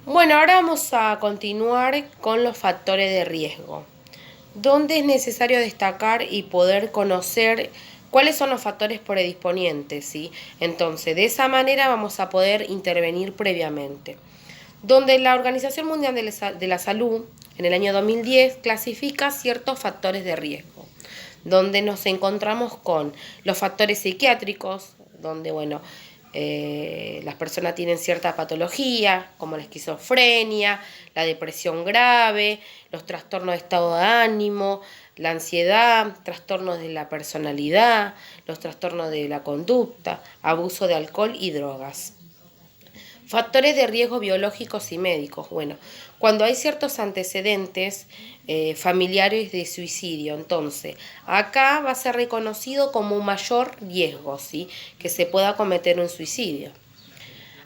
Bueno, ahora vamos a continuar con los factores de riesgo, donde es necesario destacar y poder conocer cuáles son los factores predisponientes, ¿sí? Entonces, de esa manera vamos a poder intervenir previamente. Donde la Organización Mundial de la Salud, en el año 2010, clasifica ciertos factores de riesgo, donde nos encontramos con los factores psiquiátricos, donde, bueno, las personas tienen cierta patología, como la esquizofrenia, la depresión grave, los trastornos de estado de ánimo, la ansiedad, trastornos de la personalidad, los trastornos de la conducta, abuso de alcohol y drogas. Factores de riesgo biológicos y médicos. Bueno, cuando hay ciertos antecedentes familiares de suicidio, entonces acá va a ser reconocido como un mayor riesgo, ¿sí? Que se pueda cometer un suicidio.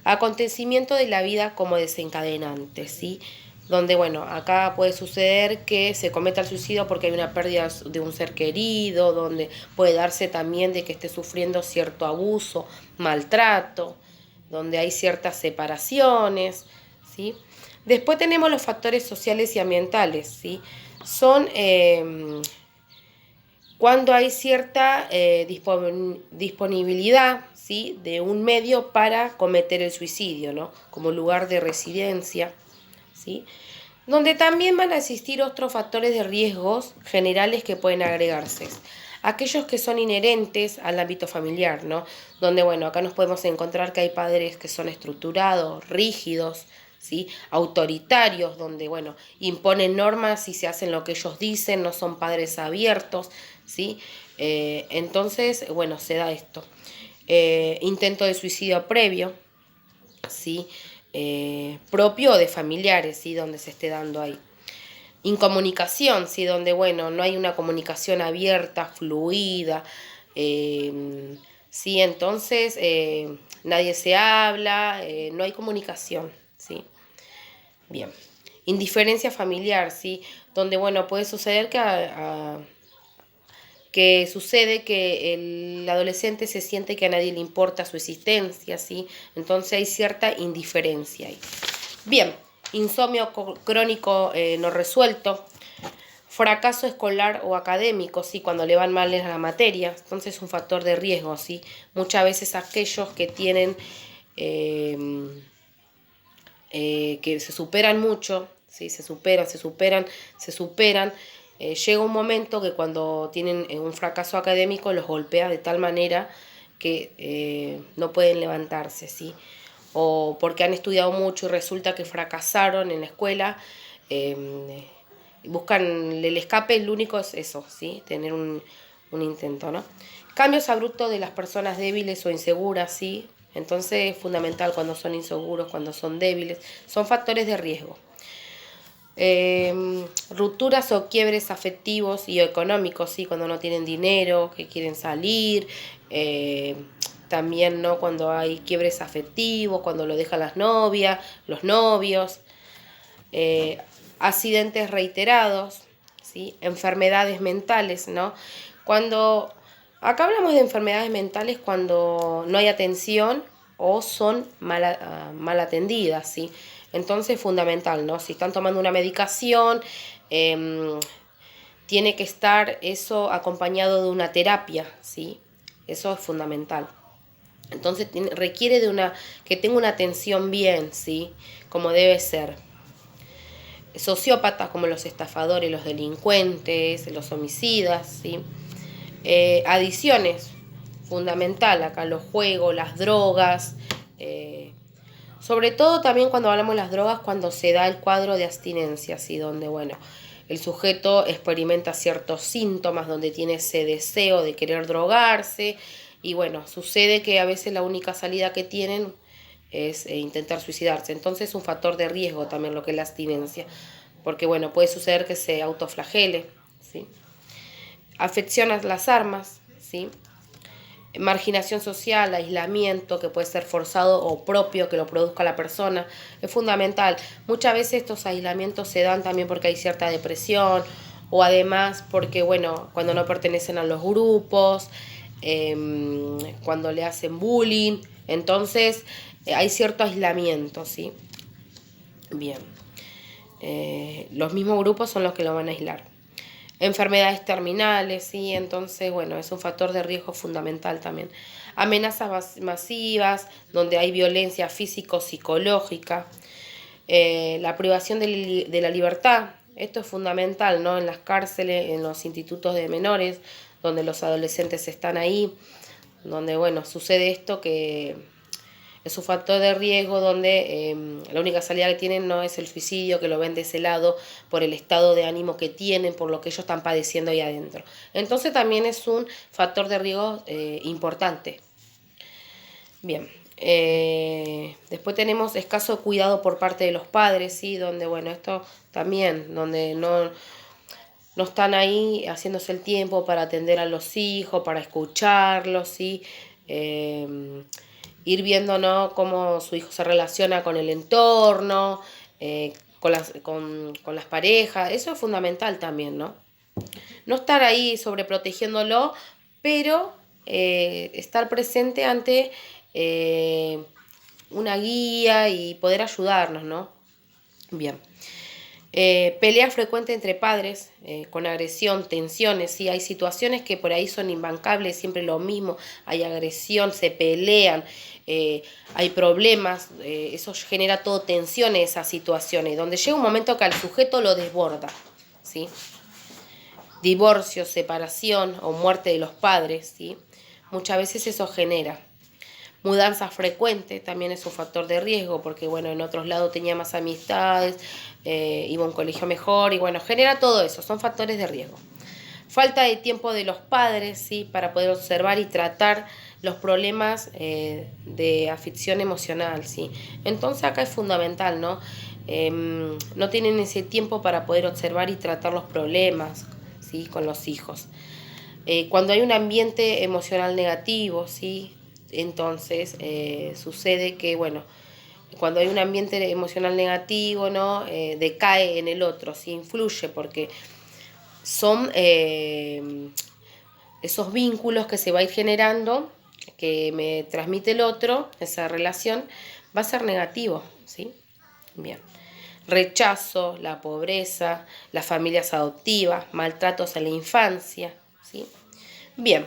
Acontecimiento de la vida como desencadenante, ¿sí? Donde, bueno, acá puede suceder que se cometa el suicidio porque hay una pérdida de un ser querido, donde puede darse también de que esté sufriendo cierto abuso, maltrato, donde hay ciertas separaciones, ¿sí? Después tenemos los factores sociales y ambientales, ¿sí? Son cuando hay cierta disponibilidad, ¿sí? De un medio para cometer el suicidio, ¿no? Como lugar de residencia, ¿sí? Donde también van a existir otros factores de riesgos generales que pueden agregarse. Aquellos que son inherentes al ámbito familiar, ¿no? Donde, bueno, acá nos podemos encontrar que hay padres que son estructurados, rígidos, ¿sí? Autoritarios, donde, bueno, imponen normas y se hacen lo que ellos dicen, no son padres abiertos, ¿sí? Entonces, bueno, se da esto. Intento de suicidio previo, ¿sí? Propio de familiares, ¿sí? Donde se esté dando ahí. Incomunicación, ¿sí? Donde, bueno, no hay una comunicación abierta, fluida, ¿sí? Entonces nadie se habla, no hay comunicación, ¿sí? Bien. Indiferencia familiar, ¿sí? Donde, bueno, puede suceder que sucede que el adolescente se siente que a nadie le importa su existencia, ¿sí? Entonces hay cierta indiferencia ahí. Bien, insomnio crónico no resuelto, fracaso escolar o académico, ¿sí? Cuando le van mal en la materia, entonces es un factor de riesgo, ¿sí? Muchas veces aquellos que tienen, que se superan mucho, ¿sí? Se superan, llega un momento que cuando tienen un fracaso académico los golpea de tal manera que no pueden levantarse, ¿sí? O porque han estudiado mucho y resulta que fracasaron en la escuela, buscan el escape, el único es eso, ¿sí? Tener un intento, ¿no? Cambios abruptos de las personas débiles o inseguras, ¿sí? Entonces es fundamental cuando son inseguros, cuando son débiles, son factores de riesgo. Rupturas o quiebres afectivos y económicos, ¿sí? Cuando no tienen dinero, que quieren salir, también, ¿no? Cuando hay quiebres afectivos, cuando lo dejan las novias, los novios, accidentes reiterados, ¿sí? Enfermedades mentales, ¿no? Cuando acá hablamos de enfermedades mentales cuando no hay atención o son mal atendidas, ¿sí? Entonces es fundamental, ¿no? Si están tomando una medicación, tiene que estar eso acompañado de una terapia, ¿sí? Eso es fundamental. Entonces requiere de que tenga una atención bien, ¿sí? Como debe ser. Sociópatas como los estafadores, los delincuentes, los homicidas, ¿sí? Adicciones, fundamental acá los juegos, las drogas, sobre todo también cuando hablamos de las drogas, cuando se da el cuadro de abstinencia, ¿sí? Donde, bueno, el sujeto experimenta ciertos síntomas, donde tiene ese deseo de querer drogarse, y bueno, sucede que a veces la única salida que tienen es intentar suicidarse. Entonces es un factor de riesgo también lo que es la abstinencia, porque bueno, puede suceder que se autoflagele, ¿sí? Afección a las armas, ¿sí? Marginación social, aislamiento que puede ser forzado o propio que lo produzca la persona, es fundamental. Muchas veces estos aislamientos se dan también porque hay cierta depresión o además porque, bueno, cuando no pertenecen a los grupos, cuando le hacen bullying, entonces hay cierto aislamiento, ¿sí? Bien. Los mismos grupos son los que lo van a aislar. Enfermedades terminales, ¿sí? Entonces, bueno, es un factor de riesgo fundamental también. Amenazas masivas, donde hay violencia físico-psicológica. La privación de la libertad, esto es fundamental, ¿no? En las cárceles, en los institutos de menores, donde los adolescentes están ahí, donde, bueno, sucede esto que es un factor de riesgo donde la única salida que tienen no es el suicidio, que lo ven de ese lado, por el estado de ánimo que tienen, por lo que ellos están padeciendo ahí adentro. Entonces también es un factor de riesgo importante. Bien. Después tenemos escaso cuidado por parte de los padres, ¿sí? Donde, bueno, esto también, donde no están ahí haciéndose el tiempo para atender a los hijos, para escucharlos, ¿sí? Ir viendo, ¿no? Cómo su hijo se relaciona con el entorno, con las parejas, eso es fundamental también, ¿no? No estar ahí sobreprotegiéndolo, pero estar presente ante una guía y poder ayudarnos, ¿no? Bien. Pelea frecuente entre padres, con agresión, tensiones, ¿sí? Hay situaciones que por ahí son imbancables, siempre lo mismo, hay agresión, se pelean, hay problemas, eso genera todo tensión en esas situaciones, donde llega un momento que al sujeto lo desborda, ¿sí? Divorcio, separación o muerte de los padres, ¿sí? Muchas veces eso genera. Mudanza frecuente también es un factor de riesgo, porque bueno, en otros lados tenía más amistades, iba a un colegio mejor y bueno, genera todo eso, son factores de riesgo. Falta de tiempo de los padres, ¿sí? Para poder observar y tratar los problemas de afección emocional, ¿sí? Entonces acá es fundamental, ¿no? No tienen ese tiempo para poder observar y tratar los problemas, ¿sí? Con los hijos. Cuando hay un ambiente emocional negativo, ¿sí? Entonces sucede que, bueno, cuando hay un ambiente emocional negativo, ¿no? Decae en el otro, ¿sí? Influye porque son esos vínculos que se va a ir generando, que me transmite el otro, esa relación, va a ser negativo, ¿sí? Bien. Rechazo, la pobreza, las familias adoptivas, maltratos en la infancia, ¿sí? Bien.